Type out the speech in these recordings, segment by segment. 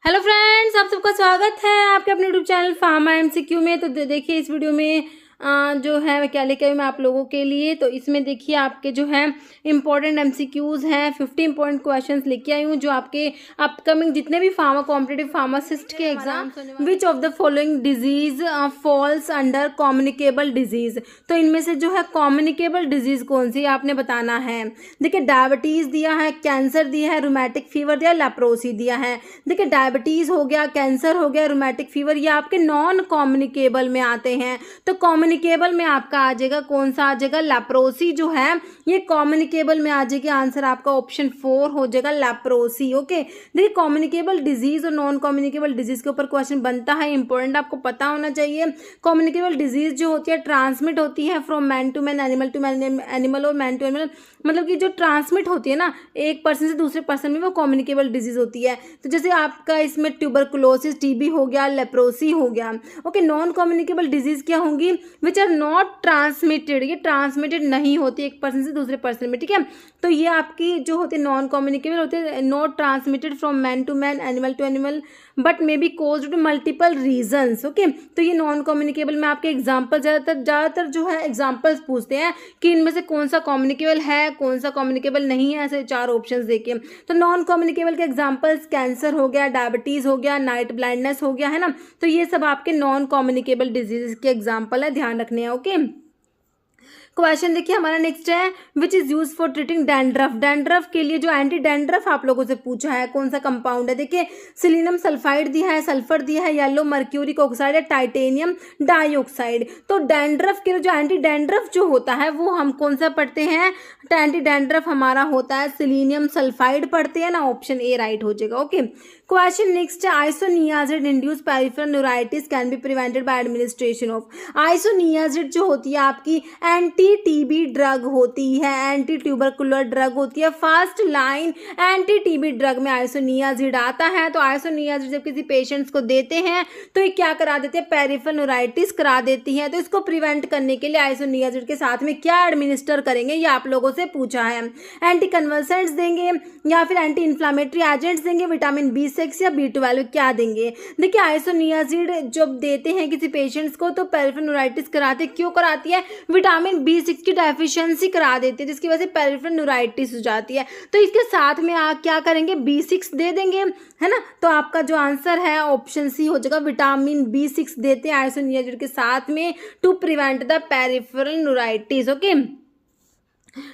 Hello friends, आप सबका स्वागत है आपके अपने यूट्यूब चैनल फार्मा एमसीक्यू में। तो देखिए इस वीडियो में जो है मैं क्या लेके आई हूँ मैं आप लोगों के लिए। तो इसमें देखिए आपके जो है इंपॉर्टेंट एमसीक्यूज हैं, 15 इंपॉर्टेंट क्वेश्चंस लेके आई हूँ जो आपके अपकमिंग जितने भी फार्मा कॉम्पिटिटिव फार्मासिस्ट के exam, which of the following disease falls under communicable disease. तो इनमें से जो है कम्युनिकेबल डिजीज कौन सी आपने बताना है। देखिए डायबिटीज दिया है, कैंसर दिया है, रोमैटिक फीवर दिया, लेप्रोसी दिया है। देखिए डायबिटीज हो गया, कैंसर हो गया, रोमैटिक फीवर, ये आपके नॉन कम्युनिकेबल में आते हैं। तो कम्युनिकेबल में आपका आ जाएगा कौन सा आ जाएगा, लेप्रोसी जो है ये कम्युनिकेबल में आ जाएगी। आंसर आपका ऑप्शन 4 हो जाएगा, लेप्रोसी। ओके, देखिए कम्युनिकेबल डिजीज और नॉन कम्युनिकेबल डिजीज के ऊपर क्वेश्चन बनता है, इंपॉर्टेंट आपको पता होना चाहिए। कम्युनिकेबल डिजीज जो होती है ट्रांसमिट होती है from man to man, animal to animal और मैन टू एनिमल, मतलब कि जो ट्रांसमिट होती है ना एक पर्सन से दूसरे पर्सन में, वो कम्युनिकेबल डिजीज होती है। तो जैसे आपका इसमें ट्यूबरकुलोसिस, टीबी हो गया, लेप्रोसी हो गया। ओके, नॉन कम्युनिकेबल डिजीज क्या होंगी, विच आर नॉट ट्रांसमिटेड, ये ट्रांसमिटेड नहीं होती एक पर्सन से दूसरे पर्सन में। ठीक है, तो ये आपकी जो होती है नॉन कम्युनिकेबल होते हैं, not transmitted from man to man, animal to animal, but may be caused to multiple reasons. Okay, तो ये नॉन कम्युनिकेबल में आपके एग्जाम्पल ज़्यादातर जो है एग्जाम्पल्स पूछते हैं कि इनमें से कौन सा कम्युनिकेबल है, कौन सा कम्युनिकेबल नहीं है, ऐसे 4 ऑप्शंस देके। तो नॉन कम्युनिकेबल के एग्जाम्पल्स कैंसर हो गया, डायबिटीज हो गया, नाइट ब्लाइंडनेस हो गया, है ना। तो ये सब आपके नॉन कम्युनिकेबल डिजीज के एग्जाम्पल है, ध्यान रखने हैं। ओके, क्वेश्चन देखिए हमारा नेक्स्ट है, which is use for treating dandruff. Dandruff के लिए जो एंटी डैंड्रफ आप लोगों से पूछा है कौन सा कंपाउंड है। देखिए सिलिनम सल्फाइड दिया है, सल्फर दिया है, येलो मर्क्यूरिक ऑक्साइड है, टाइटेनियम डाइऑक्साइड। तो डैंड्रफ के लिए जो एंटी डैंड्रफ जो होता है वो हम कौन सा पढ़ते हैं, एंटी डैंड्रफ हमारा होता है सिलिनियम सल्फाइड पढ़ते हैं ना, ऑप्शन ए राइट हो जाएगा। ओके, क्वेश्चन नेक्स्ट है, isoniazid induce peripheral neuritis can be prevented by administration of. Isoniazid जो होती है आपकी एंटी टीबी ड्रग होती है, एंटी ट्यूबरकुलर ड्रग होती है, first line anti TB drug में आइसोनियाजिड आता है। तो आइसोनियाजिड जब किसी पेशेंट्स को देते हैं तो ये क्या करा देते हैं, पेरिफेरल न्यूराइटिस करा देती है। तो इसको प्रिवेंट करने के लिए आइसोनियाजिड के साथ में क्या एडमिनिस्टर करेंगे, ये आप लोगों से पूछा है। एंटी कन्वर्सेंट्स देंगे या फिर एंटी इन्फ्लामेटरी एजेंट्स देंगे, विटामिन B6 या B12 क्या देंगे। देखिए आइसोनियाजिड जब देते हैं किसी पेशेंट्स को तो पेरिफेरल न्यूराइटिस कराते, क्यों कराती है, विटामिन B6 की डेफिशिएंसी करा देते हैं जिसकी वजह से पेरिफेरल न्यूराइटिस हो जाती है। तो इसके साथ में आप क्या करेंगे, B6 दे देंगे, है ना। तो आपका जो आंसर है ऑप्शन सी हो जाएगा, विटामिन B6 देते हैं आइसोनियाजिड के साथ में to prevent the peripheral neuritis. Okay,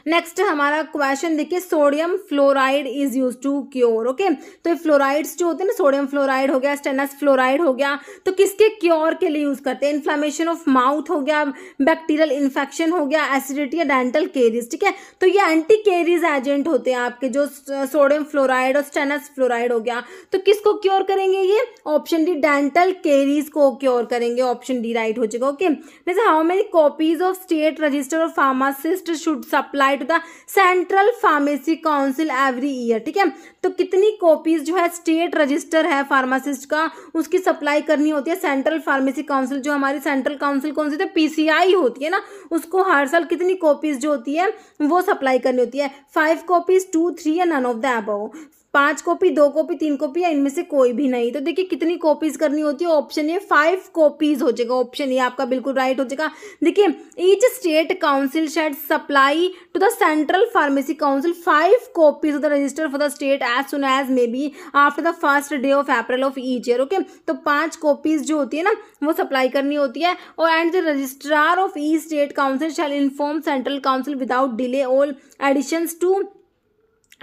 next हमारा क्वेश्चन देखिए, sodium fluoride is use to cure. Okay, तो ये फ्लोराइड्स जो होते हैं ना, सोडियम फ्लोराइड हो गया, स्टेनस फ्लोराइड हो गया, तो किसके क्योर के लिए यूज करते हैं, इन्फ्लामेशन ऑफ माउथ हो गया, बैक्टीरियल इन्फेक्शन हो गया, एसिडिटी या डेंटल केरीज। ठीक है, तो ये एंटी केरीज एजेंट होते हैं आपके जो सोडियम फ्लोराइड और स्टेनस फ्लोराइड हो गया। तो किसको क्योर करेंगे, ये ऑप्शन डी डेंटल केरीज को क्योर करेंगे, ऑप्शन डी राइट हो जाएगा। ओके, जैसे how many copies of state register of pharmacist should apply to the central pharmacy council every year. ठीक है, तो कितनी कॉपीज जो है स्टेट रजिस्टर है फार्मासिस्ट का उसकी सप्लाई करनी होती है सेंट्रल फार्मेसी काउंसिल, जो हमारी सेंट्रल काउंसिल कौन सी है, PCI होती है ना, उसको हर साल कितनी कॉपीज जो होती है वो सप्लाई करनी होती है, 5 कॉपीज, 2, 3 या none of the above, 5 copy, 2 copy, 3 copy या इनमें से कोई भी नहीं। तो देखिए कितनी कॉपीज करनी होती है, ऑप्शन ए 5 कॉपीज हो जाएगा, ऑप्शन ए आपका बिल्कुल राइट हो जाएगा। देखिए each state council shall supply to the central pharmacy council 5 copies of the register for the state as soon as may be after the first day of April of each year. Okay, तो 5 copies जो होती है ना वो supply करनी होती है, और and the registrar of each state council shall inform central council without delay all additions to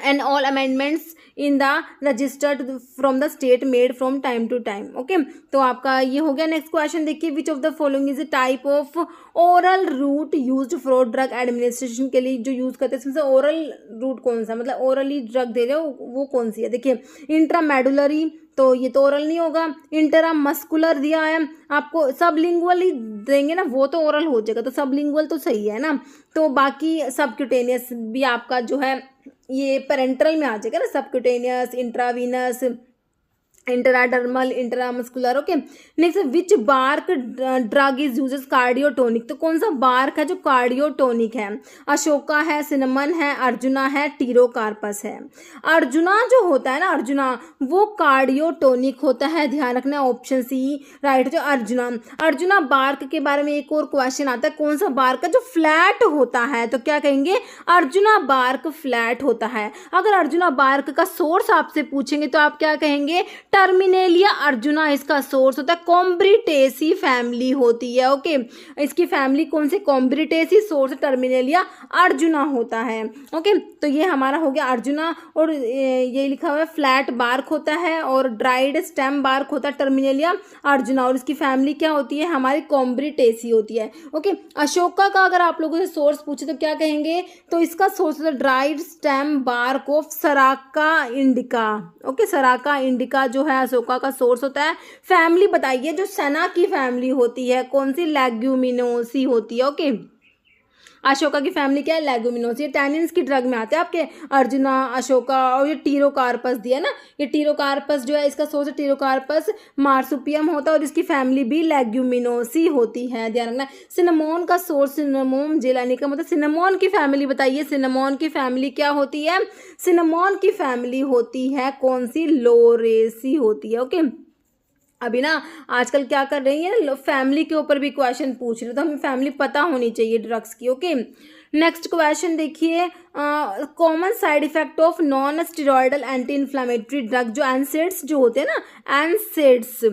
and all amendments in the register from the state made from time to time. Okay, तो आपका ये हो गया। Next question देखिए, which of the following is a type of oral route used for drug administration के लिए जो use करते हैं, इसमें से ओरल रूट कौन सा, मतलब ओरली ड्रग दे रहे हो वो कौन सी है। देखिए इंट्रामेडुलरी, तो ये तो ओरल नहीं होगा, इंटरा मस्कुलर दिया है आपको, सबलिंगुअल ही देंगे ना वो तो ओरल हो जाएगा, तो सबलिंगुअल तो सही है ना। तो बाकी सबक्यूटेनियस भी आपका जो है ये पेरेंटल में आ जाएगा ना, subcutaneous, intravenous, intradermal, intramuscular. Okay, next which bark drug is uses cardiotonic, तो कौन सा बार्क है जो कार्डियोटोनिक है? अशोका है, सिनेमन है, अर्जुना है, टीरोकार्पस है। अर्जुना जो होता है ना, अर्जुना वो कार्डियोटोनिक होता है, ध्यान रखना, ऑप्शन सी राइट जो अर्जुना। अर्जुना बार्क के बारे में एक और क्वेश्चन आता है, कौन सा बार्क है जो फ्लैट होता है? तो क्या कहेंगे? अर्जुना बार्क फ्लैट होता है। अगर अर्जुना बार्क का सोर्स आपसे पूछेंगे तो आप क्या कहेंगे? टर्मिनेलिया अर्जुना इसका सोर्स होता है, कॉम्ब्रिटेसी फैमिली होती है। ओके, इसकी फैमिली कौन से? कॉम्ब्रिटेसी, सोर्स टर्मिनेलिया अर्जुना होता है। ओके, तो ये हमारा हो गया अर्जुना, और ये लिखा हुआ है फ्लैट बार्क होता है और ड्राइड स्टेम बार्क होता है टर्मिनेलिया अर्जुना, और इसकी फैमिली क्या होती है? हमारी कॉम्ब्रिटेसी होती है। ओके, अशोका का अगर आप लोगों से सोर्स पूछे तो क्या कहेंगे? तो इसका सोर्स होता है dried stem bark of saraca indica. Okay, saraca indica जो है अशोका का सोर्स होता है। फैमिली बताइए जो सेना की फैमिली होती है, कौन सी? लेग्यूमिनोसी होती है। ओके, अशोका की फैमिली क्या है? लेग्यूमिनोसी। टैनिन्स की ड्रग में आते हैं आपके अर्जुना, अशोका, और ये टीरोकार्पस दिया ना, ये टीरोकार्पस जो है इसका सोर्स है टीरोकार्पस मार्सुपियम होता है, और इसकी फैमिली भी लेग्यूमिनोसी होती है, ध्यान रखना। सिनेमोन का सोर्स सिनेमोम जेलानिका, मतलब सिनेमोन की फैमिली बताइए, सिनेमोन की फैमिली क्या होती है? सिनेमोन की फैमिली होती है कौन सी? लोरेसी होती है। ओके, अभी ना आजकल क्या कर रही है, फैमिली के ऊपर भी क्वेश्चन पूछ रहे, तो हमें फैमिली पता होनी चाहिए ड्रग्स की। ओके, नेक्स्ट क्वेश्चन देखिए, common side effect of non steroidal anti inflammatory drug, जो एनसेड्स जो होते हैं ना, NSAIDs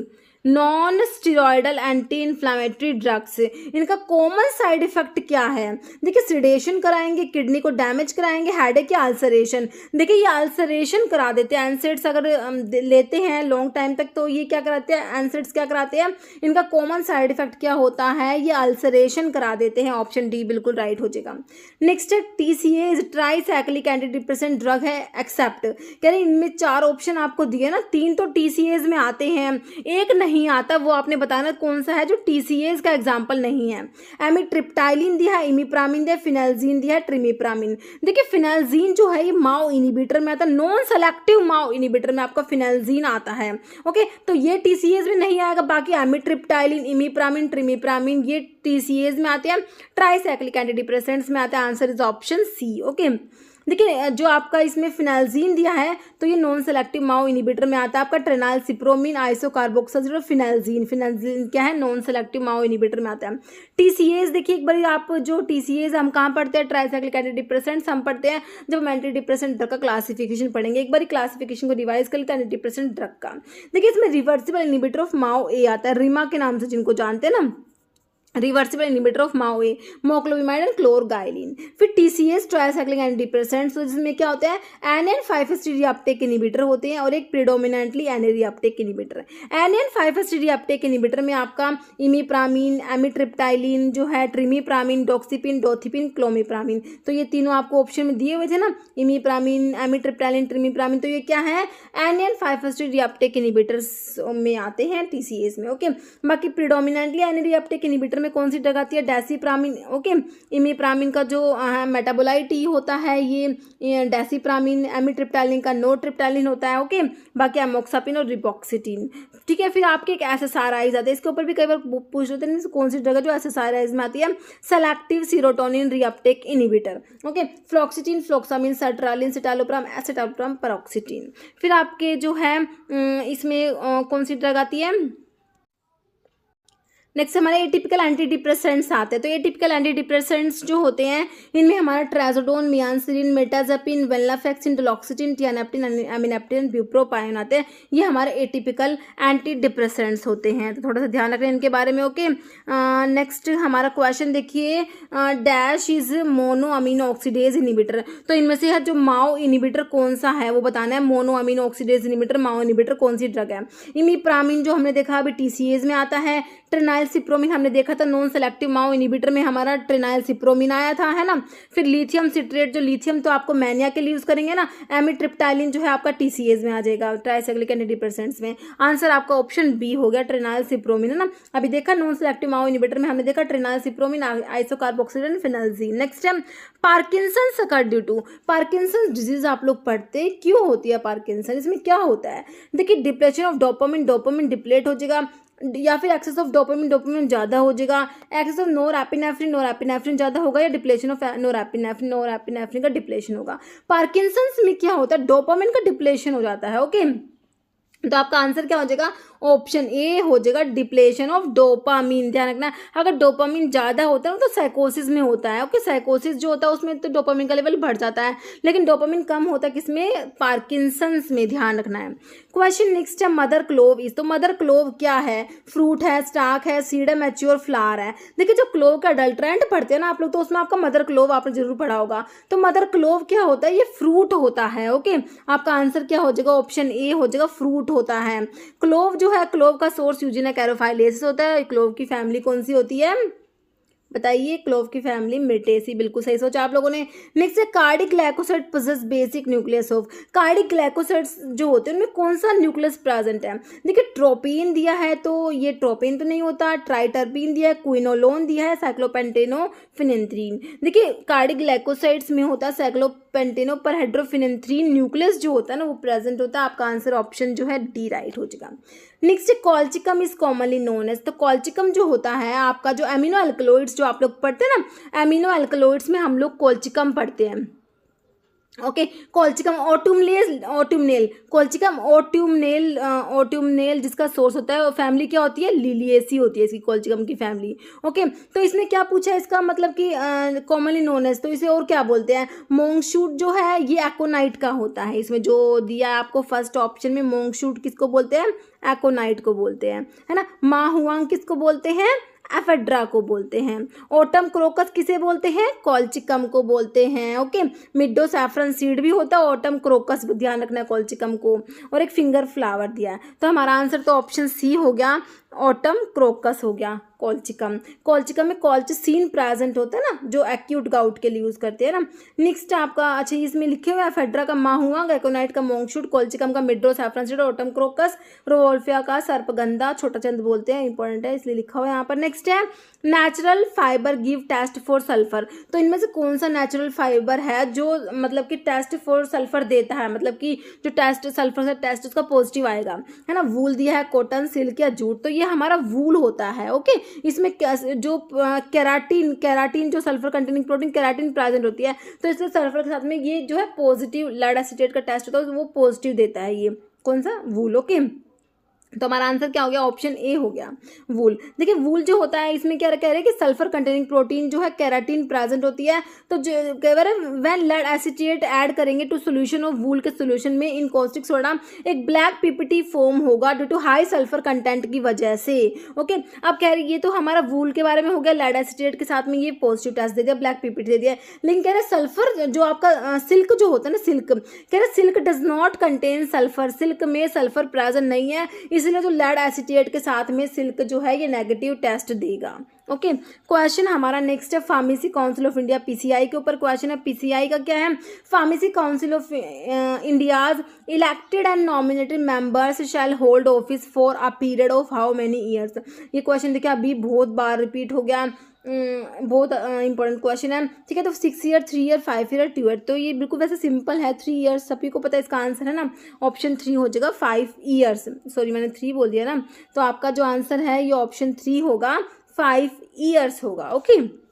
non steroidal anti inflammatory drugs, इनका कॉमन साइड इफेक्ट क्या है? देखिए, सिडेशन कराएंगे, किडनी को डैमेज कराएंगे, हेडेक या अल्सरेशन। देखिए, ये अल्सरेशन करा देते हैं, एनसेड्स अगर लेते हैं लॉन्ग टाइम तक तो ये क्या कराते हैं? एनसेड्स क्या कराते हैं? इनका कॉमन साइड इफेक्ट क्या होता है? ये अल्सरेशन करा देते हैं। ऑप्शन डी बिल्कुल राइट हो जाएगा। नेक्स्ट है TCA tricyclic anti depressant drug है, एक्सेप्ट। कह रहे इनमें 4 ऑप्शन आपको दिए ना, 3 तो TCAs में आते हैं, एक नहीं आता, वो आपने बताना कौन सा है जो TCAs का एग्जांपल नहीं है। एमिट्रिप्टाइलिन दिया है, इमिप्रामिन दिया, फिनाल्जीन दिया है, ट्रिमिप्रामिन। देखिए, फिनाल्जीन जो है ये माओ इनिबिटर में आता है, नॉन सेलेक्टिव माओ इनिबिटर में आपका फिनाल्जीन आता है। ओके, तो ये TCAs में नहीं आएगा। बाकी एमिट्रिप्टाइलिन, इमिप्रामिन, ट्रिमिप्रामिन ये TCAs में आते हैं, ट्राईसाइक्लिक एंटी डिप्रेसेंट्स में आता है। Answer is option C. Okay, देखिए, जो आपका इसमें फिनाल्जीन दिया है तो ये नॉन सेलेक्टिव माओ इनिबिटर में आता है। आपका ट्रेनाल सिप्रोमिन, आइसोकार्बोक्सिल और फिनाल्जीन, फिनाल्जीन क्या है? नॉन सेलेक्टिव माओ इनिबिटर में आता है। TCAs देखिए, एक बार आप जो TCAs हम कहाँ पढ़ते हैं? ट्राईसाइक्लिक एंटी डिप्रेसेंट्स हम पढ़ते हैं जब हम एंटी डिप्रेसेंट ड्रग का क्लासिफिकेशन पढ़ेंगे। एक बार क्लासिफिकेशन को रिवाइज कर लेते हैं एंटी डिप्रेसेंट ड्रग का। देखिए, इसमें रिवर्सिबल इनिबिटर ऑफ माओ ए आता है, रिमा के नाम से जिनको जानते हैं ना, reversible inhibitor of MAO A, moclobemide and clorgyline. फिर TCAs ट्राईसाइक्लिक एंटी डिप्रेसेंट्स, तो जिसमें क्या होता है? NN5-HT रीअपटेक इनिबिटर होते हैं और एक predominantly NA reuptake inhibitor. NN5-HT reuptake inhibitor में आपका इमिप्रामिन, एमिट्रिप्टाइलिन जो है, ट्रिमिप्रामिन, डॉक्सीपिन, डोथिपिन, क्लोमिप्रामिन, तो ये तीनों आपको ऑप्शन में दिए हुए थे ना, इमिप्रामिन, एमिट्रिप्टाइलिन, ट्रिमिप्रामिन, तो ये क्या है? NN5-HT रीअपटेक इनिबिटर्स में आते हैं TCAs में। ओके, बाकी प्रीडोमिनेंटली NA रीअपटेक इनिबिटर में कौन सी ड्रग आती है? डेसिप्रामिन। ओके, इमिप्रामिन का जो मेटाबोलाइट ही होता है ये डेसिप्रामिन, एमिट्रिप्टाइलिन का नोट्रिप्टाइलिन होता है। ओके, बाकी एमोक्सापिन और रिबॉक्सिटिन। ठीक है, फिर आपके एक SSRIs आते हैं, इसके ऊपर भी कई बार पूछ लेते हैं कौन सी ड्रग है जो SSRIs में आती है? Selective serotonin reuptake inhibitor. Okay, fluoxetine, fluvoxamine, sertraline, citalopram, escitalopram, paroxetine. फिर आपके जो है इसमें कौन सी ड्रग आती है? नेक्स्ट हमारे एटिपिकल एंटी डिप्रेसेंट्स आते हैं। तो एटिपिकल एंटी डिप्रेसेंट्स जो होते हैं इनमें हमारा ट्राजोडोन, मियांसिन, मेटाजापिन, वेनलाफेक्सिन, डोलॉक्सिटिन, टियानेप्टिन, एमिनेप्टिन, ब्यूप्रोपाइन आते हैं। ये हमारे एटिपिकल एंटी डिप्रेसेंट्स होते हैं, तो थोड़ा सा ध्यान रखें इनके बारे में। ओके, नेक्स्ट हमारा क्वेश्चन देखिए, dash is mono amino oxidase inhibitor. तो इनमें से जो माओ इनिबिटर कौन सा है वो बताना है। मोनो अमीनो ऑक्सीडेज इनिबिटर, माओ इनिबिटर कौन सी ड्रग है? इमिप्रामिन जो हमने देखा अभी TCAs में आता है, ट्रेनाइल सिप्रोमिन हमने देखा था, नॉन सेलेक्टिव माओ इनिबिटर में हमारा ट्रेनाइल सिप्रोमिन आया था, है ना। फिर लिथियम सिट्रेट, जो लिथियम तो आपको मैनिया के लिए यूज करेंगे ना। एमिट्रिप्टाइलिन जो है आपका TCAs में आ जाएगा, ट्राइसाइक्लिक एंटीडिप्रेसेंट्स में। आंसर आपका ऑप्शन बी हो गया, ट्रेनाइल सिप्रोमिन, है ना। अभी देखा नॉन सेलेक्टिव माओ इनिबिटर में हमने देखा tranylcypromine, isocarboxazid and phenelzine. Next है Parkinson's occur due to, Parkinson's disease आप लोग पढ़ते हैं, क्यों होती है पार्किंसन, इसमें क्या होता है। देखिए depletion of dopamine, dopamine deplete हो जाएगा, या फिर एक्सेस ऑफ डोपामिन, डोपामिन ज़्यादा हो जाएगा, एक्सेस ऑफ नोरएपिनेफ्रिन, नोरएपिनेफ्रिन ज़्यादा होगा, या डिप्लेशन ऑफ नोरएपिनेफ्रिन, नोरएपिनेफ्रिन का डिप्लेशन होगा। पार्किंसंस में क्या होता है, डोपामिन का डिप्लेशन हो जाता है। ओके, तो आपका आंसर क्या हो जाएगा, ऑप्शन ए हो जाएगा, डिप्लेशन ऑफ डोपामिन। ध्यान रखना, अगर डोपामिन ज़्यादा होता है तो साइकोसिस में होता है। ओके, साइकोसिस जो होता है उसमें तो डोपामिन का लेवल बढ़ जाता है, लेकिन डोपामिन कम होता है किसमें, पार्किंसंस में। ध्यान रखना है। क्वेश्चन नेक्स्ट है मदर क्लोव इज, तो मदर क्लोव क्या है, फ्रूट है, स्टाक है, सीड है, मैच्योर फ्लावर है। देखिए जो क्लोव का अडल्ट्रेंट पढ़ते हैं ना आप लोग, तो उसमें आपका मदर क्लोव आपने जरूर पढ़ा होगा। तो मदर क्लोव क्या होता है, ये फ्रूट होता है। ओके, आपका आंसर क्या हो जाएगा, ऑप्शन ए हो जाएगा, फ्रूट होता है। क्लोव जो है, क्लोव का सोर्स यूजिना कैरोफाइलेसिस होता है। क्लोव की फैमिली कौन सी होती है, बताइए। क्लोव की फैमिली मिर्टेसी, बिल्कुल सही सोचा आप लोगों ने। नेक्स्ट है cardiac glycoside possess basic nucleus of, cardiac glycosides जो होते हैं उनमें कौन सा न्यूक्लियस प्रेजेंट है। देखिए ट्रोपिन दिया है तो ये ट्रोपिन तो नहीं होता, ट्राइटर्पिन दिया है, क्विनोलोन दिया है, साइक्लोपेंटेनोफिनेंथ्रीन। देखिए कार्डिक ग्लाइकोसाइड्स में होता है साइक्लोपेंटेनो पर हाइड्रोफिनेंथ्रीन न्यूक्लियस जो होता है ना वो प्रेजेंट होता है। आपका आंसर ऑप्शन जो है डी राइट हो जाएगा। Next colchicum is commonly known as, तो कॉल्चिकम जो होता है आपका, जो एमिनो एल्कलॉइड्स जो आप लोग पढ़ते हैं ना, एमिनो एल्कलॉइड्स में हम लोग कॉल्चिकम पढ़ते हैं। ओके, कॉल्चिकम ऑट्यूमनेल, कॉल्चिकम ऑट्यूमनेल जिसका सोर्स होता है वो फैमिली क्या होती है, लिलिएसी होती है इसकी, कॉल्चिकम की फैमिली। ओके, तो इसमें क्या पूछा है, इसका मतलब कि कॉमनली नोन एज, तो इसे और क्या बोलते हैं, मोंगशूट जो है ये एकोनाइट का होता है। इसमें जो दिया है आपको फर्स्ट ऑप्शन में, मोंगशूट किसको बोलते हैं, एकोनाइट को बोलते हैं, है ना। माहुआंग किसको बोलते हैं, एफेड्रा को बोलते हैं। ऑटम क्रोकस किसे बोलते हैं, कॉल्चिकम को बोलते हैं। ओके, मिडो सैफरन सीड भी होता है, ऑटम क्रोकस, ध्यान रखना है कॉल्चिकम को। और एक फिंगर फ्लावर दिया है, तो हमारा आंसर तो ऑप्शन सी हो गया, ऑटम क्रोकस हो गया। कॉल्चिकम, कॉल्चिकम में कॉल्चिसीन प्रेजेंट होता है ना, जो एक्यूट गाउट के लिए यूज करते हैं ना। नेक्स्ट आपका, अच्छा इसमें लिखे हुए फेड्रा का माहुआंग, एकोनाइट का मोंगशूट, कॉल्चिकम का meadow saffron seed, autumn crocus, rauwolfia का सर्पगंधा, छोटा चंद बोलते हैं, इंपॉर्टेंट है इसलिए लिखा हुआ है यहाँ पर। नेक्स्ट है natural fibre give test for sulphur, तो इनमें से कौन सा नेचुरल फाइबर है जो मतलब कि टेस्ट फॉर सल्फर देता है, मतलब कि जो टेस्ट सल्फर से टेस्ट उसका पॉजिटिव आएगा, है ना। वूल दिया है, कॉटन, सिल्क या जूट, तो ये हमारा वूल होता है। ओके, इसमें जो केराटिन जो sulphur containing protein keratin present होती है, तो इससे सल्फर के साथ में ये जो है पॉजिटिव लेड एसीटेट का टेस्ट होता है वो पॉजिटिव देता है, ये कौन सा, वूल। ओके, तो हमारा आंसर क्या हो गया, ऑप्शन ए हो गया, वूल। देखिए वूल जो होता है इसमें क्या कह रहे हैं कि सल्फर कंटेनिंग प्रोटीन जो है केराटिन प्रेजेंट होती है, तो जो कह रहे हैं व्हेन लेड एसीटेट ऐड करेंगे टू सॉल्यूशन ऑफ वूल के सॉल्यूशन में इन कॉस्टिक सोडा, एक ब्लैक पीपीटी फॉर्म होगा due to high sulphur content की वजह से। ओके, अब कह रही ये तो हमारा वूल के बारे में हो गया, लेड एसीटेट के साथ में ये पॉजिटिव टेस्ट दे दिया, ब्लैक पीपीटी दे दिया। लेकिन कह रहे सल्फर जो आपका सिल्क जो होता है ना, सिल्क कह रहे silk does not contain sulphur, silk में सल्फर प्रेजेंट नहीं है, इसलिए जो लेड एसीटेट के साथ में सिल्क जो है ये नेगेटिव टेस्ट देगा। ओके, क्वेश्चन हमारा नेक्स्ट है pharmacy council of India, PCI के ऊपर क्वेश्चन है। पीसीआई का क्या है, pharmacy council of India's elected and nominated members shall hold office for a period of how many years. ये क्वेश्चन देखिए अभी बहुत बार रिपीट हो गया, बहुत इंपॉर्टेंट क्वेश्चन है। ठीक है, तो 6 ईयर, 3 ईयर, 5 ईयर, 2 ईयर, तो ये बिल्कुल वैसे सिंपल है, 3 ईयर्स सभी को पता है, इसका आंसर है ना ऑप्शन 3 हो जाएगा, 5 ईयर्स। सॉरी मैंने 3 बोल दिया ना, तो आपका जो आंसर है ये ऑप्शन 3 होगा, 5 ईयर्स होगा। ओके,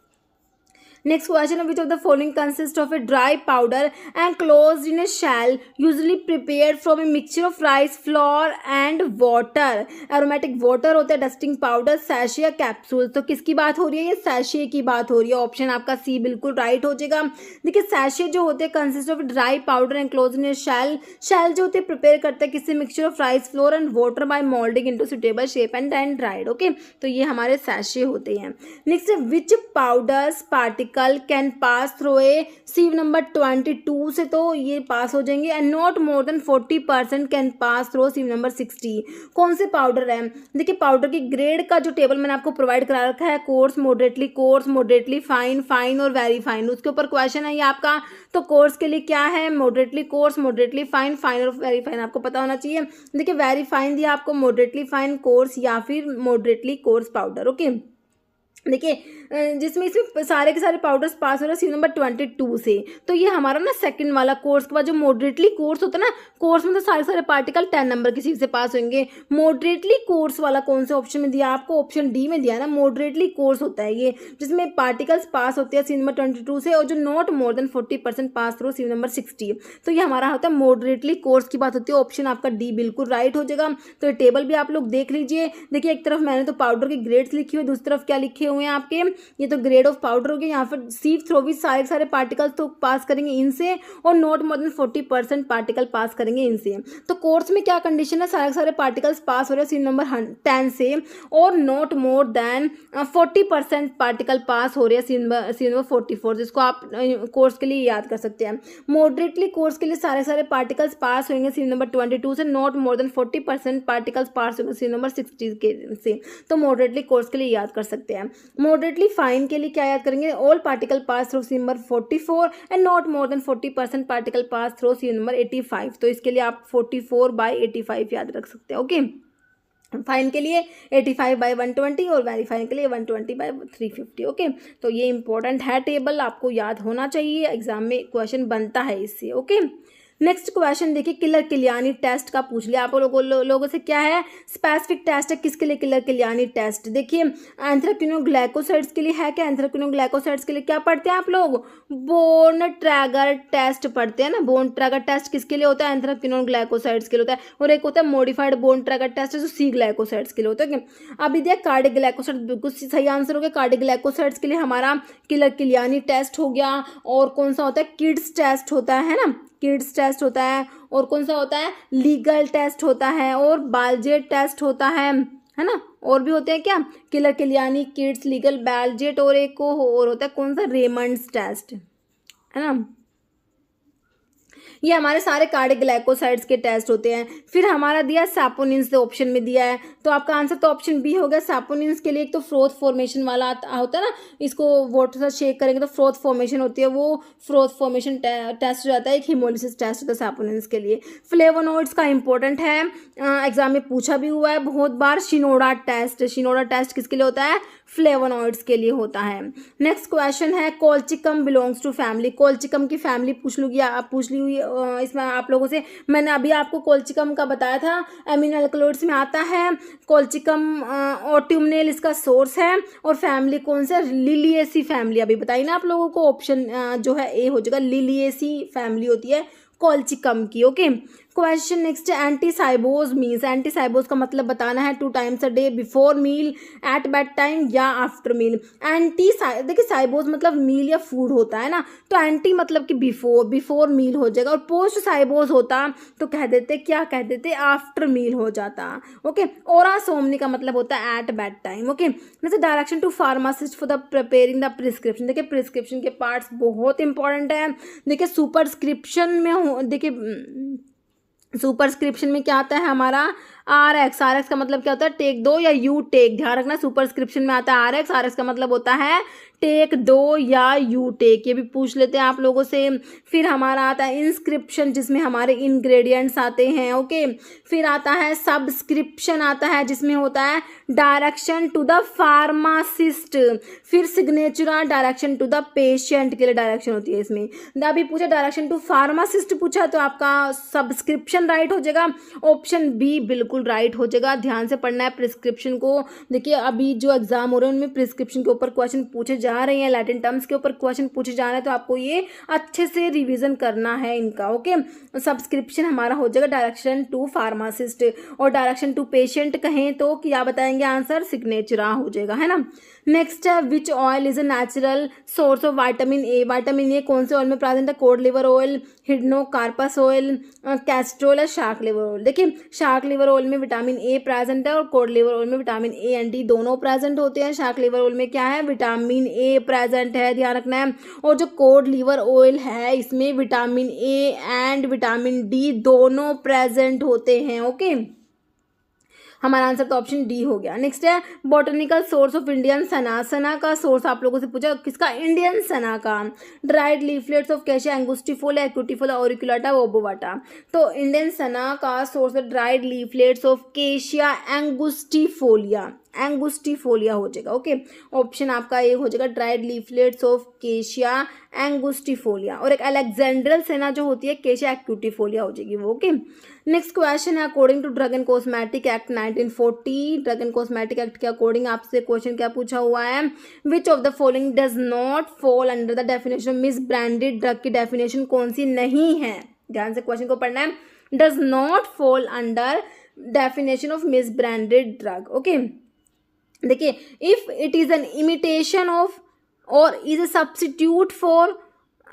नेक्स्ट क्वेश्चन है, which of the following consist of a dry powder and closed in a shell usually prepared from a mixture of rice flour and water. Aromatic water होता है, dusting powder, sachet या capsule, तो किसकी बात हो रही है, ये सैशे की बात हो रही है। ऑप्शन आपका सी बिल्कुल राइट हो जाएगा। देखिए सैशे जो होते हैं consist of dry powder and closed in a shell, shell जो होते हैं प्रिपेयर करते हैं किससे, mixture of rice flour and water by moulding into suitable shape and dried. Okay, तो ये हमारे सैशे होते हैं। Next which powders particle particle can pass through a sieve number 22 से तो ये पास हो जाएंगे, and not more than 40% can pass through sieve number 60। कौन से पाउडर है? देखिए पाउडर की ग्रेड का जो टेबल मैंने आपको प्रोवाइड करा रखा है, कोर्स, मॉडरेटली फाइन, फाइन और वेरी फाइन, उसके ऊपर क्वेश्चन है ये आपका। तो कोर्स के लिए क्या है? Moderately course, moderately fine, fine और वेरी फाइन आपको पता होना चाहिए। देखिए वेरी फाइन दिया आपको, मॉडरेटली फाइन कोर्स या फिर मॉडरेटली कोर्स पाउडर। ओके, देखिए जिसमें इसमें सारे के सारे पाउडर्स पास हो रहे हैं सीव नंबर 22 से, तो ये हमारा ना सेकंड वाला कोर्स के बाद जो मॉडरेटली कोर्स होता है ना, कोर्स में तो सारे सारे पार्टिकल 10 नंबर की सीव से पास होंगे। मॉडरेटली कोर्स वाला कौन से ऑप्शन में दिया आपको? ऑप्शन डी में दिया ना, मॉडरेटली कोर्स होता है ये, जिसमें पार्टिकल्स पास होते हैं सीव नंबर 22 से, और जो not more than 40% pass through sieve number 60, तो ये हमारा होता है मॉडरेटली कोर्स की बात होती है। ऑप्शन आपका डी बिल्कुल राइट हो जाएगा। तो ये टेबल भी आप लोग देख लीजिए। देखिए एक तरफ मैंने तो पाउडर के ग्रेड्स लिखे हुए, दूसरी तरफ क्या लिखे हुए हैं आपके, ये तो ग्रेड ऑफ पाउडर हो गया। यहाँ पर सीव थ्रो भी सारे सारे पार्टिकल्स तो पास करेंगे इनसे, और नॉट मोर देन 40% पार्टिकल पास करेंगे इनसे। तो कोर्स में क्या कंडीशन है? सारे सारे पार्टिकल्स पास हो रहे हैं सीव नंबर 10 से, और नॉट मोर देन 40% पार्टिकल पास हो रहे हैं सीव नंबर 44, जिसको आप कोर्स के लिए याद कर सकते हैं। मॉडरेटली कोर्स के लिए सारे सारे पार्टिकल्स पास होंगे सीव नंबर 22 से, नॉट मोर देन 40% पार्टिकल्स पास होंगे सीव नंबर 60 के से, तो मॉडरेटली कोर्स के लिए याद कर सकते हैं। मॉडरेटली फाइन के लिए क्या याद करेंगे? All particle pass through sieve number 44 and not more than 40% particle pass through sieve number 85, तो इसके लिए आप 44/85 याद रख सकते हैं। ओके, फाइन के लिए 85/120 और वेरीफाइन के लिए 120/350। ओके, तो ये इंपॉर्टेंट है टेबल, आपको याद होना चाहिए, एग्जाम में क्वेश्चन बनता है इससे। ओके, नेक्स्ट क्वेश्चन देखिए, किलर किलियानी टेस्ट का पूछ लिया आप लोगों से। क्या है? स्पेसिफिक टेस्ट है किसके लिए? Keller Kiliani test. देखिए एंथ्राक्विनोग्लाइकोसाइड्स के लिए है क्या? एंथ्राक्विनोग्लाइकोसाइड्स के लिए क्या पढ़ते हैं आप लोग? बोन ट्रैगर टेस्ट पढ़ते हैं ना। बोन ट्रैगर टेस्ट किसके लिए होता है? एंथ्राक्विनोग्लाइकोसाइड्स के लिए होता है। और एक होता है मॉडिफाइड बोन ट्रैगर टेस्ट, जो सी ग्लाइकोसाइड्स के लिए होता है। अभी दिया कार्डियोग्लाइकोसाइड्स, बिल्कुल सही आंसर हो गया। कार्डियोग्लाइकोसाइड्स के लिए हमारा किलर किलियानी टेस्ट हो गया। और कौन सा होता है? किड्स टेस्ट होता है ना, किड्स टेस्ट होता है। और कौन सा होता है? लीगल टेस्ट होता है, और बालजेट टेस्ट होता है ना। और भी होते हैं क्या? किलर किलियानी, किड्स, लीगल, बालजेट, और एक को और होता है कौन सा? रेमंड्स टेस्ट, है ना। ये हमारे सारे कार्डियोग्लाइकोसाइड्स के टेस्ट होते हैं। फिर हमारा दिया सैपोनिन्स से ऑप्शन में दिया है, तो आपका आंसर तो ऑप्शन बी हो गया। सैपोनिन्स के लिए एक तो फ्रोथ फॉर्मेशन वाला होता है ना, इसको वाटर से शेक करेंगे तो फ्रोथ फॉर्मेशन होती है, वो फ्रोथ फॉर्मेशन टेस्ट हो जाता है। एक हिमोलिसिस टेस्ट होता है सैपोनिन्स के लिए। फ्लेवोनॉइड्स का इंपॉर्टेंट है, एग्जाम में पूछा भी हुआ है बहुत बार। शिनोडा टेस्ट, शिनोडा टेस्ट किसके लिए होता है? फ्लेवोनॉइड्स के लिए होता है। नेक्स्ट क्वेश्चन है, colchicum belongs to family. Colchicum की फैमिली पूछ ली हुई इसमें आप लोगों से। मैंने अभी आपको कोल्चिकम का बताया था, एमिनो एल्कलॉइड्स में आता है। कोल्चिकम ऑट्यूमनेल इसका सोर्स है, और फैमिली कौन सा? Liliaceae family. अभी बताई ना आप लोगों को, ऑप्शन जो है ए हो जाएगा, लिलिएसी फैमिली होती है कोल्चिकम की। ओके, क्वेश्चन नेक्स्ट है, एंटीसाइबोज मीन्स। एंटीसाइबोज का मतलब बताना है 2 times a day, before meal, at bed time या आफ्टर मील। देखिए साइबोज मतलब मील या फूड होता है ना, तो एंटी मतलब कि बिफोर मील हो जाएगा। और पोस्ट साइबोज होता तो कह देते, क्या कह देते? आफ्टर मील हो जाता। ओके, ओरा सोमनी का मतलब होता है एट बेड टाइम। ओके, जैसे direction to pharmacist for the preparing the prescription. देखिए प्रिस्क्रिप्शन के पार्ट्स बहुत इंपॉर्टेंट है। देखिए सुपरस्क्रिप्शन में देखिए सुपरस्क्रिप्शन में क्या आता है हमारा? RX। RX का मतलब क्या होता है? टेक 2 या यू टेक। ध्यान रखना, सुपरस्क्रिप्शन में आता है RX। RX का मतलब होता है टेक 2 या यू टेक। ये भी पूछ लेते हैं आप लोगों से। फिर हमारा आता है इंस्क्रिप्शन, जिसमें हमारे इंग्रेडिएंट्स आते हैं। ओके, फिर आता है सब्सक्रिप्शन आता है, जिसमें होता है डायरेक्शन टू द फार्मासिस्ट। फिर signature, direction to the patient के लिए डायरेक्शन होती है इसमें। अभी पूछा डायरेक्शन टू फार्मासिस्ट पूछा, तो आपका सब्सक्रिप्शन राइट हो जाएगा। ऑप्शन बी बिल्कुल राइट हो जाएगा। ध्यान से पढ़ना है प्रिस्क्रिप्शन को। देखिए अभी जो एग्जाम हो रहे हैं उनमें प्रिस्क्रिप्शन के ऊपर क्वेश्चन पूछे जा रहे हैं, लैटिन टर्म्स के ऊपर क्वेश्चन पूछे जा रहे हैं, तो आपको ये अच्छे से रिवीजन करना है इनका। ओके, सब्सक्रिप्शन हमारा हो जाएगा डायरेक्शन टू फार्मासिस्ट, और डायरेक्शन टू पेशेंट कहें तो क्या बताएंगे आंसर? सिग्नेचरा हो जाएगा, है ना। नेक्स्ट है, which oil is a natural source of vitamin A. Vitamin A कौन से ऑयल में प्रेजेंट है? Cod liver oil, hydnocarpus oil, castor या शार्क लिवर ऑयल। देखिए शार्क लिवर ऑयल में विटामिन ए प्रेजेंट है, और कोड लिवर ऑयल में विटामिन ए एंड डी दोनों प्रेजेंट होते हैं। शार्क लिवर ऑयल में क्या है? विटामिन ए प्रेजेंट है, ध्यान रखना है। और जो कोड लिवर ऑयल है इसमें vitamin A and vitamin D दोनों प्रेजेंट होते हैं। ओके, हमारा आंसर तो ऑप्शन डी हो गया। नेक्स्ट है बॉटनिकल सोर्स ऑफ इंडियन सना। सना का सोर्स आप लोगों से पूछा किसका, इंडियन सना का। Dried leaflets of cassia angustifolia acutifolia auriculata obovata. तो इंडियन सना का सोर्स है dried leaflets of cassia angustifolia, angustifolia हो जाएगा। ओके, ऑप्शन आपका ए हो जाएगा dried leaflets of cassia angustifolia. और एक अलेक्जेंड्रल सेना जो होती है कैशिया एक्यूटिफोलिया हो जाएगी वो। ओके, नेक्स्ट क्वेश्चन है according to drug and cosmetic act 1940, drug and cosmetic act के अकॉर्डिंग आपसे क्वेश्चन क्या पूछा हुआ है, which of the following does not fall under the definition of misbranded drug की डेफिनेशन कौन सी नहीं है, ध्यान से क्वेश्चन को पढ़ना है। Does not fall under definition of misbranded drug. Okay, देखिए, if it is an imitation of or is a substitute for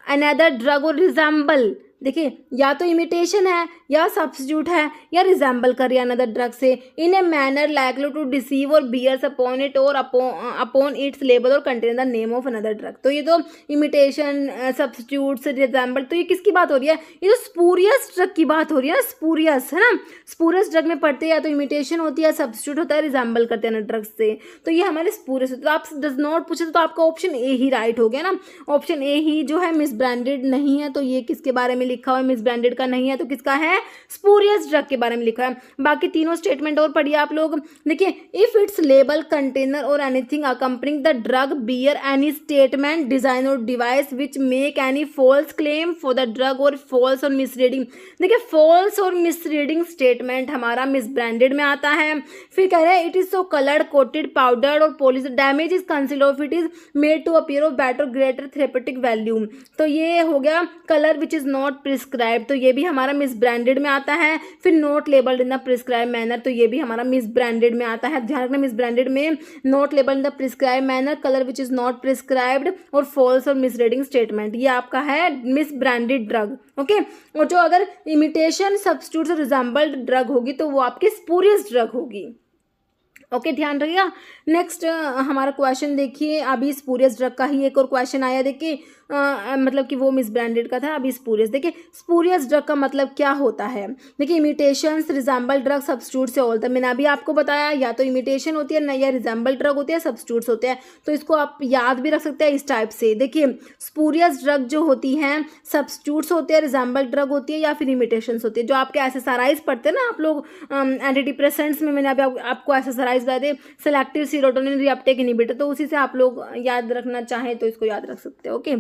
another drug or resembles, देखिए या तो इमिटेशन है या सब्स्टिट्यूट है या रिजेंबल कर रही है अनदर ड्रग से, in a manner likely to deceive or bears upon it or upon its label or contain the name of another drug. तो ये तो इमिटेशन, सब्स्टिट्यूट, रिजेंबल, तो ये किसकी बात हो रही है, ये तो स्पूरियस ड्रग की बात हो रही है ना, स्पूरियस है ना। स्पूरियस ड्रग में पढ़ते हैं या तो इमिटेशन होती है, सब्स्टिट्यूट होता है, रिजेंबल करते हैं ना ड्रग से, तो ये हमारे स्पूरियस होते हैं। तो आप डज नॉट पूछे तो आपका ऑप्शन ए ही राइट हो गया ना, ऑप्शन ए ही जो है मिस ब्रांडेड नहीं है। तो ये किसके बारे में लिखा हुआ है, मिस ब्रांडेड का नहीं है तो किसका है, स्पूरियस ड्रग के बारे में लिखा है। बाकी तीनों स्टेटमेंट और पढ़िए आप लोग। देखिए, if its label, container or anything accompanying the drug bear any statement, design or device which make any false claim for the drug or false or misleading. देखिए, फॉल्स और मिसरीडिंग स्टेटमेंट हमारा misbranded में आता है। फिर कह रहे हैं it is so coloured, coated, powdered or polished, damage is concealed of it is made to appear of better greater therapeutic value. तो ये हो गया colour which is not prescribe, तो ये भी हमारा मिस ब्रांडेड में आता है। फिर not labelled in the prescribe manner, तो ये भी हमारा मिस ब्रांडेड में आता है। ध्यान रखना, मिस ब्रांडेड में not labelled in the prescribe manner, colour which is not prescribed और फॉल्स और मिसरीडिंग स्टेटमेंट, ये आपका है मिस ब्रांडेड ड्रग। ओके, और जो अगर इमिटेशन, सब्स्टिट्यूट और रिजेंबल्ड ड्रग होगी तो वो आपकी स्पूरियस ड्रग होगी। ओके, ध्यान रखिएगा। नेक्स्ट हमारा क्वेश्चन देखिए, अभी स्पूरियस ड्रग का ही एक और क्वेश्चन आया। देखिए मतलब कि वो मिस ब्रांडेड का था, अभी स्पूरियस। देखिए, स्पूरियस ड्रग का मतलब क्या होता है। देखिए, इमिटेशंस, रिजेंबल ड्रग, सब्स्टिट्यूट से ऑल। तो मैंने अभी आपको बताया या तो इमिटेशन होती है या रिजेंबल ड्रग होती है, सब्स्टिट्यूट्स होते हैं। तो इसको आप याद भी रख सकते हैं इस टाइप से। देखिए, स्पूरियस ड्रग जो होती हैं, सब्स्टिट्यूट्स होते हैं, रिजेंबल ड्रग होती है या फिर इमिटेशंस होती है। जो आपके एसएसआरआईज पढ़ते हैं ना आप लोग, एंटी डिप्रेसेंट्स में मैंने अभी आपको एसएसआरआईज बताए थे, सेलेक्टिव सीरोटोनिन रीअपटेक इनहिबिटर, तो उसी से आप लोग याद रखना चाहें तो इसको याद रख सकते हैं। ओके,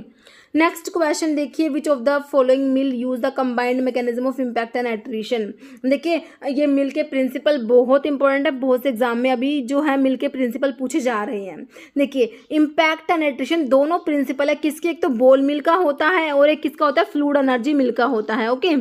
नेक्स्ट क्वेश्चन देखिए, विच of the following mill use the combined mechanism of impact and attrition. देखिए, ये मिल के प्रिंसिपल बहुत इंपॉर्टेंट है, बहुत से एग्जाम में अभी जो है मिल के प्रिंसिपल पूछे जा रहे हैं। देखिए, इम्पैक्ट एंड एट्रीशन दोनों प्रिंसिपल है किसके, एक तो बॉल मिल का होता है और एक किसका होता है, फ्लूइड एनर्जी मिल का होता है। ओके,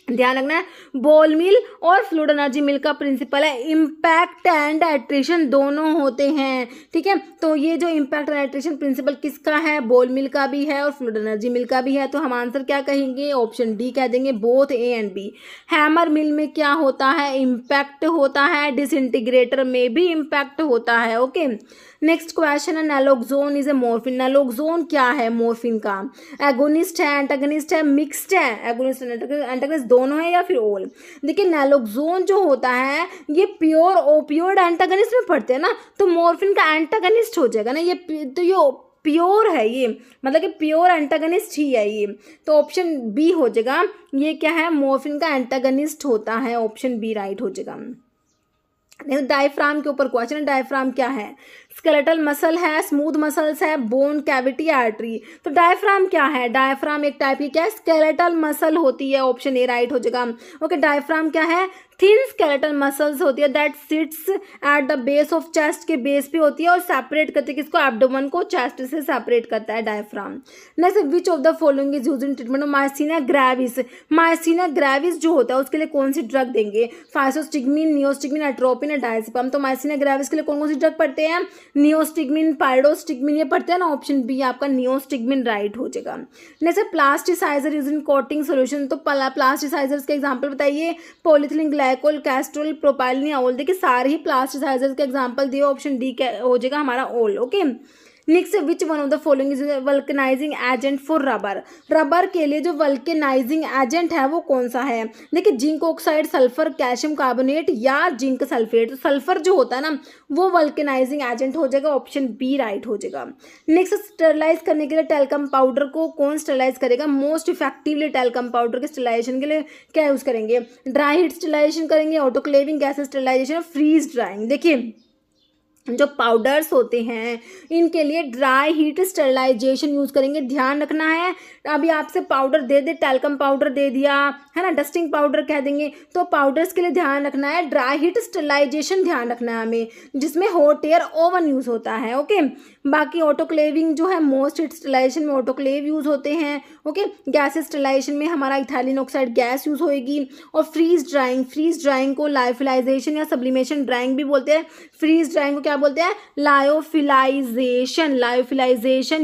ध्यान रखना है, बॉल मिल और फ्लूइड एनर्जी मिल का प्रिंसिपल है इम्पैक्ट एंड एट्रिशन दोनों होते हैं। ठीक है, तो ये जो इम्पैक्ट एंड एट्रिशन प्रिंसिपल किसका है, बॉल मिल का भी है और फ्लूइड एनर्जी मिल का भी है। तो हम आंसर क्या कहेंगे, ऑप्शन डी कह देंगे, both A and B. Hammer mill में क्या होता है, इम्पैक्ट होता है, डिसइंटीग्रेटर में भी इम्पैक्ट होता है। ओके, नेक्स्ट क्वेश्चन है, naloxone is a morphine. Naloxone क्या है, मॉर्फिन का एगोनिस्ट है, एंटागनिस्ट है, मिक्स्ड है, एगोनिस्ट एंटागनिस्ट दोनों है या फिर ऑल। देखिए, नैलोक्सोन जो होता है ये प्योर ओपियोइड एंटागनिस्ट में पढ़ते हैं ना, तो मॉर्फिन का एंटागनिस्ट हो जाएगा ना, ये तो ये प्योर है, ये मतलब कि प्योर एंटागनिस्ट ही है ये। तो ऑप्शन बी हो जाएगा, ये क्या है, मॉर्फिन का एंटागनिस्ट होता है, ऑप्शन बी राइट हो जाएगा। डायफ्राम के ऊपर क्वेश्चन है, डायफ्राम क्या है, स्केलेटल मसल है, स्मूथ मसल्स है, बोन कैविटी, आर्टरी। तो डायफ्राम क्या है, डायफ्राम एक टाइप की क्या है, स्केलेटल मसल होती है, ऑप्शन ए राइट हो जाएगा। ओके, डायफ्राम क्या है, थिन स्केलेटल मसल्स होती है that seats at the base of chest के बेस पे होती है और सेपरेट करते हैं किसको, एब्डोमेन को चेस्ट से सेपरेट करता है diaphragm. Next, which of the following is used in treatment of myasthenia gravis. Myasthenia gravis जो होता है उसके लिए कौन सी ड्रग देंगे, फाइसोस्टिग्मिन, नियोस्टिग्मिन, एट्रोपिन या डायजेपाम। तो मायसीनिया ग्रेविस के लिए कौन कौन सी ड्रग पढ़ते हैं, नियोस्टिग्मिन, पाइरोस्टिग्मिन, ये पढ़ते हैं ना, ऑप्शन बी आपका नियोस्टिग्मिन राइट हो जाएगा। Next, plasticizer use in coating solution. तो प्लास्टिसाइजर्स के एग्जांपल बताइए, पॉलीथिलीन ग्लाइकोल, कैस्ट्रोल, प्रोपाइलिन या ऑल। देखिए, सारे ही प्लास्टिसाइजर्स के एग्जांपल दिए, ऑप्शन डी हो जाएगा हमारा all. Okay, next, which one of the following is vulcanizing agent for rubber. Rubber के लिए जो वल्कनाइजिंग एजेंट है वो कौन सा है? देखिए, zinc oxide, sulphur, calcium carbonate या जिंक सल्फेट। तो सल्फर जो होता है ना वो वल्कनाइजिंग एजेंट हो जाएगा, ऑप्शन बी राइट हो जाएगा। नेक्स्ट, स्टरलाइज करने के लिए टेल्कम पाउडर को कौन स्टरलाइज करेगा? मोस्ट इफेक्टिवली टेल्कम पाउडर के स्टरलाइजेशन के लिए क्या यूज करेंगे? ड्राई हीट स्टरलाइजेशन करेंगे, autoclaving gas sterilisation, freeze drying. देखिए, जो पाउडर्स होते हैं इनके लिए ड्राई हीट स्टरलाइजेशन यूज़ करेंगे। ध्यान रखना है, अभी आपसे पाउडर दे दे, टैल्कम पाउडर दे दिया है ना, डस्टिंग पाउडर कह देंगे, तो पाउडर्स के लिए ध्यान रखना है ड्राई हीट स्टरलाइजेशन ध्यान रखना है हमें, जिसमें हॉट एयर ओवन यूज़ होता है। ओके, बाकी ऑटोक्लेविंग जो है मोस्ट हीट स्टरलाइजेशन में ऑटोक्लेव यूज़ होते हैं। ओके, गैस स्टरलाइजेशन में हमारा इथाइलिन ऑक्साइड गैस यूज़ होएगी। और फ्रीज ड्राइंग को लायोफिलाइजेशन या सब्लिमेशन ड्राइंग भी बोलते हैं। फ्रीज ड्राइंग को क्या बोलते हैं? लायोफिलाइजेशन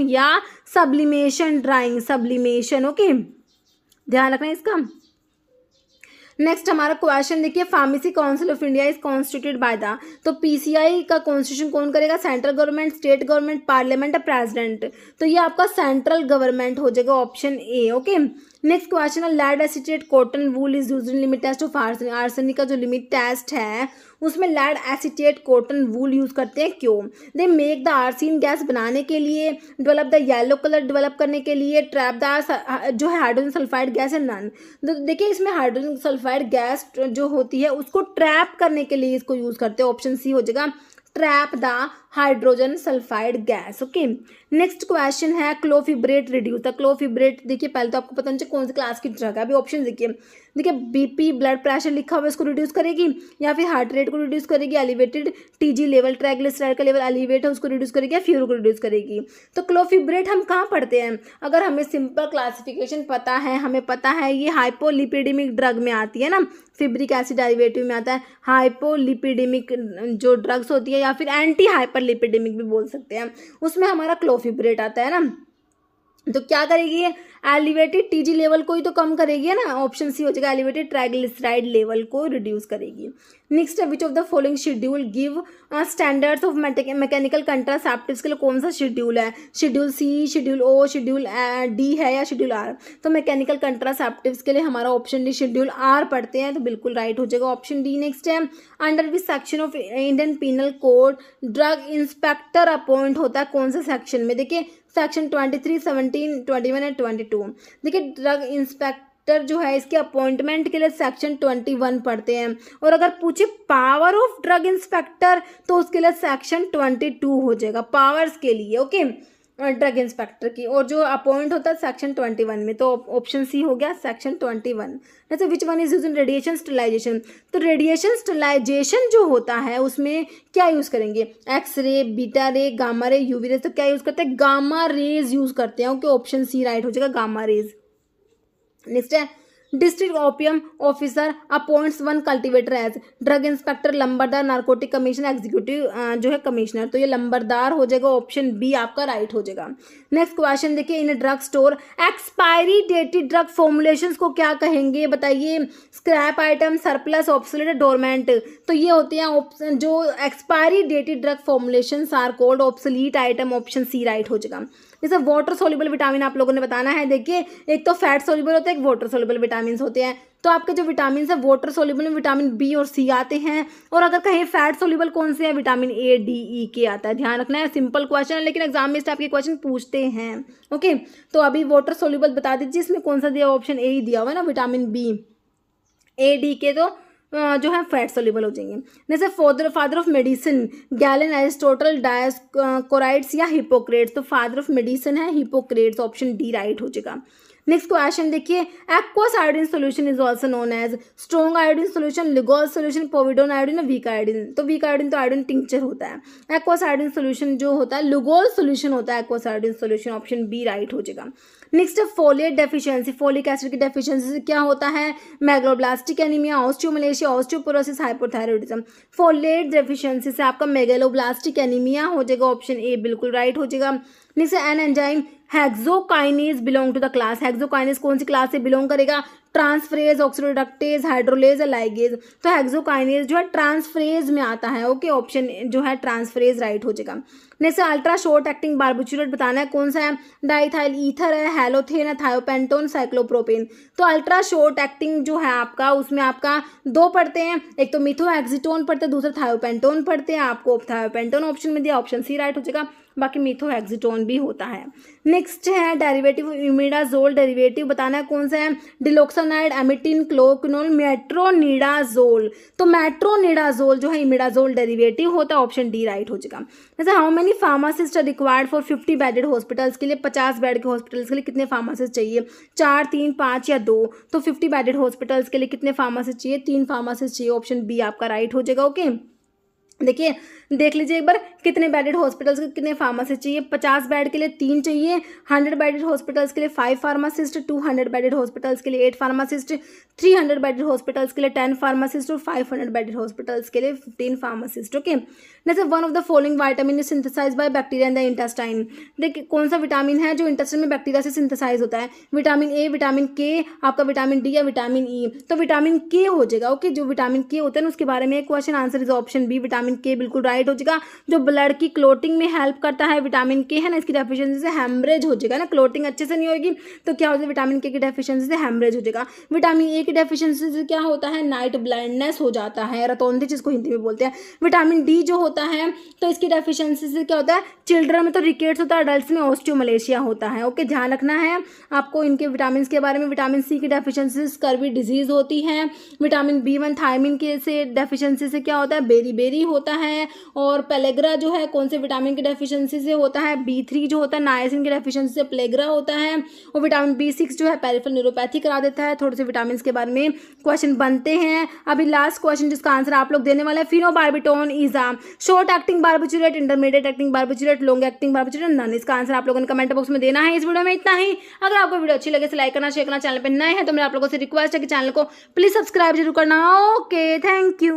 या सब्लिमेशन ड्राइंग। ओके, ध्यान रखना इसका। नेक्स्ट हमारा क्वेश्चन देखिए, pharmacy council of India is constituted by the. तो पीसीआई का कॉन्स्टिट्यूशन कौन करेगा? Central government, state government, parliament, president. तो ये आपका सेंट्रल गवर्नमेंट हो जाएगा, option A. Okay, next question है, lead acetate cotton wool is used in limit test of arsenic का जो लिमिट टेस्ट है उसमें lead acetate cotton wool use करते हैं, क्यों? They make the arsine gas बनाने के लिए, develop the yellow colour develop करने के लिए, ट्रैप द जो है हाइड्रोजन सल्फाइड गैस है, नन। तो देखिए, इसमें हाइड्रोजन सल्फाइड गैस जो होती है उसको ट्रैप करने के लिए इसको यूज करते हैं, ऑप्शन सी हो जाएगा, trap the hydrogen sulphide gas. Okay, next question है, क्लोफिब्रेट रिड्यूस द। क्लोफिब्रेट देखिए, पहले तो आपको पता नहीं कौन सी क्लास की ड्रग है, अभी ऑप्शन देखिए बीपी ब्लड प्रेशर लिखा हुआ है उसको रिड्यूस करेगी, या फिर हार्ट रेट को रिड्यूस करेगी, एलिवेटेड टीजी लेवल, ट्राइग्लिसराइड का लेवल एलिवेट है उसको रिड्यूस करेगी, या फ्यूरो को रिड्यूस करेगी। तो क्लोफिब्रेट हम कहाँ पढ़ते हैं? अगर हमें सिंपल क्लासिफिकेशन पता है, हमें पता है ये हाइपोलिपिडेमिक ड्रग में आती है ना, फिब्रिक एसिड डेरिवेटिव में आता है। हाइपोलिपिडेमिक जो ड्रग्स होती है या फिर एंटी हाइपरलिपिडेमिक भी बोल सकते हैं, उसमें हमारा क्लोफिब्रेट आता है ना। तो क्या करेगी? एलिवेटेड टीजी लेवल को ही तो कम करेगी है ना, ऑप्शन सी हो जाएगा, एलिवेटेड ट्राइग्लिसराइड लेवल को रिड्यूस करेगी। नेक्स्ट है, which of the following schedule give standards of mechanical contraceptives के लिए कौन सा शेड्यूल है? Schedule C, schedule O, schedule D है या शेड्यूल आर? तो मैकेनिकल कंट्रासेप्टिव्स के लिए हमारा ऑप्शन डी शेड्यूल आर पढ़ते हैं, तो बिल्कुल राइट हो जाएगा, ऑप्शन डी। नेक्स्ट है, under which section of Indian Penal Code drug inspector appoint होता है, कौन से सेक्शन में? देखिए, सेक्शन 23, 17, 21 एंड 22। देखिए, ड्रग इंस्पेक्टर जो है इसके अपॉइंटमेंट के लिए सेक्शन 21 पढ़ते हैं, और अगर पूछे पावर ऑफ ड्रग इंस्पेक्टर तो उसके लिए सेक्शन 22 हो जाएगा, पावर्स के लिए। ओके, ड्रग इंस्पेक्टर की, और जो अपॉइंट होता है सेक्शन 21 में, तो ऑप्शन सी हो गया, सेक्शन 21। जैसे which one is use in radiation sterilisation? तो रेडिएशन स्टरलाइजेशन जो होता है उसमें क्या यूज़ करेंगे? X ray, beta ray, gamma ray, UV rays. तो क्या यूज़ करते हैं? गामा रेज यूज़ करते हैं। ओके, ऑप्शन सी राइट हो जाएगा, गामा रेज। नेक्स्ट है, district opium officer appoints one cultivator as drug inspector, lambardar, narcotic commission, executive जो है कमिश्नर। तो ये लंबरदार हो जाएगा, ऑप्शन बी आपका राइट हो जाएगा। नेक्स्ट क्वेश्चन देखिए, in drug store expiry dated drug formulations को क्या कहेंगे? बताइए, scrap item, surplus, obsolete, dormant. तो ये होते हैं ऑप्शन जो expiry dated drug formulations are called obsolete item, option C right हो जाएगा। जैसे वाटर सोल्यूबल विटामिन आप लोगों ने बताना है, देखिए एक तो फैट सोल्यूबल होता है, एक वाटर सोल्यूबल विटामिन होते हैं। तो आपके जो विटामिन है वाटर सोल्यूबल में विटामिन बी और सी आते हैं, और अगर कहीं फैट सोल्यूबल कौन से हैं? विटामिन ए, डी, ई के आता है। ध्यान रखना है, सिंपल क्वेश्चन है लेकिन एग्जाम में इस टाइप के क्वेश्चन पूछते हैं। ओके, तो अभी वाटर सोल्यूबल बता दीजिए, इसमें कौन सा दिया? ऑप्शन ए ही दिया हुआ है ना, विटामिन बी, ए, डी के तो जो है फैट सोल्यूबल हो जाएंगे। जैसे father of medicine, Galen, Aristotle, Dioscorides या हिपोक्रेट्स। तो फादर ऑफ मेडिसिन है हिपोक्रेट्स, ऑप्शन डी राइट हो जाएगा। नेक्स्ट क्वेश्चन देखिए, aqueous iodine solution is also known as strong iodine solution, Lugol solution, povidone iodine, weak iodine. तो weak iodine तो iodine tincture होता है, एक्वस आयोडीन सोल्यूशन जो होता है लिगोल सोल्यूशन होता है, aqueous iodine solution, option B right हो जाएगा। नेक्स्ट है फोलेट डेफिशिएंसी, फोलिक एसिड की डेफिशिएंसी से क्या होता है? Megaloblastic anaemia, osteomalacia, osteoporosis, hypothyroidism. Folate deficiency से आपका मेगालोब्लास्टिक एनीमिया हो जाएगा, ऑप्शन ए बिल्कुल राइट हो जाएगा। नेक्स्ट है an enzyme hexokinase belong to the class, hexokinase कौन सी क्लास से बिलोंग करेगा, ट्रांसफ्रेज, ऑक्सीडोरेडक्टेज, हाइड्रोलेज या लाइगेज। तो हेक्सोकाइनेज जो है ट्रांसफ्रेज में आता है। ओके, ऑप्शन जो है ट्रांसफ्रेज राइट हो जाएगा। Next ultra short acting barbiturate बताना है कौन सा है, डाइथाइल ईथर है, हेलोथेन है, थायोपेंटोन, साइक्लोप्रोपेन। तो अल्ट्रा शॉर्ट एक्टिंग जो है आपका, उसमें आपका दो पढ़ते हैं, एक तो मिथोहेक्सीटोन पढ़ते हैं, दूसरा थायोपेंटोन पढ़ते हैं। आपको थायोपेंटोन ऑप्शन में दिया, ऑप्शन सी राइट हो जाएगा। बाकी मिथोहेक्सीटोन भी होता है। नेक्स्ट है डेरिवेटिव इमिडाजोल, डेरिवेटिव बताना है कौन सा है, डिलोक्सानाइड, एमिटिन, क्लोक्विनोल, मेट्रोनिडाजोल। तो मेट्रोनिडाजोल जो है इमिडाजोल डेरिवेटिव होता है, ऑप्शन डी राइट हो जाएगा। जैसे how many pharmacist are required for 50 bedded hospitals, के लिए 50 बेड के हॉस्पिटल्स के लिए कितने फार्मासिस्ट चाहिए, 4, 3, 5 या 2। तो 50 बेडेड हॉस्पिटल्स के लिए कितने फार्मासिस्ट चाहिए, 3 फार्मासिस्ट चाहिए, ऑप्शन बी आपका राइट हो जाएगा। ओके, देखिए देख लीजिए एक बार, कितने बेडेड हॉस्पिटल्स के कितने फार्मासिस्ट चाहिए, 50 बेड के लिए 3 चाहिए, 100 बेडेड हॉस्पिटल्स के लिए 5 फार्मासिस्ट, 200 बेडेड हॉस्पिटल्स के लिए 8 फार्मासिस्ट, 300 बेडेड हॉस्पिटल्स के लिए 10 फार्मासिस्ट और 500 बेडेड हॉस्पिटल्स के लिए 15 फार्मासिस्ट। ओके, जैसे one of the following vitamin is synthesised by bacteria in the intestine. देखिए कौन सा विटामिन है जो इंटेस्टाइन में बैक्टीरिया से सिंथेसाइज होता है, विटामिन ए, विटामिन के, आपका विटामिन डी या विटामिन ई। तो विटामिन के हो जाएगा। ओके, जो विटामिन के होता है ना उसके बारे में एक question, answer is option B, vitamin K बिल्कुल राइट हो जाएगा। जो ब्लड की क्लोटिंग में हेल्प करता है विटामिन के है ना, इसकी डेफिशिएंसी से हेमरेज हो जाएगा ना, क्लोटिंग अच्छे से नहीं होगी तो क्या हो जाएगा, विटामिन के की डेफिशिएंसी से हेमरेज हो जाएगा। विटामिन ए की डेफिशिएंसी से क्या होता है, नाइट ब्लाइंडनेस हो जाता है, रतौंधी जिसको हिंदी में बोलते हैं। विटामिन डी जो होता है तो इसकी डेफिशिएंसी से क्या होता है, चिल्ड्रन में तो रिकेट्स होता है, अडल्ट में ऑस्टियोमलेशिया होता है। ओके, ध्यान रखना है आपको इनके विटामिन के बारे में। विटामिन सी की डेफिशिएंसी से स्कर्वी डिजीज होती है। विटामिन B1 थायमिन के से डेफिशिएंसी से क्या होता है, बेरी होता है। और पेलेग्रा जो है कौन से विटामिन की डेफिशिएंसी से होता है, B3 जो होता है नायसिन की डेफिशिएंसी से प्लेग्रा होता है। और विटामिन B6 जो है पेरिफेरल न्यूरोपैथी करा देता है। थोड़े से विटामिन के बारे में क्वेश्चन बनते हैं। अभी लास्ट क्वेश्चन जिसका आंसर आप लोग देने वाले हैं, phenobarbitone is a short acting barbiturate, intermediate acting barbiturate, long acting barbiturate, none. इसका आंसर आप लोगों ने कमेंट बॉक्स में देना है। इस वीडियो में इतना ही। अगर आपको वीडियो अच्छी लगे तो लाइक करना, शेयर करना, चैनल पर नए हैं तो मेरे आप लोगों से रिक्वेस्ट है कि चैनल को प्लीज सब्सक्राइब जरूर करना। Okay, thank you.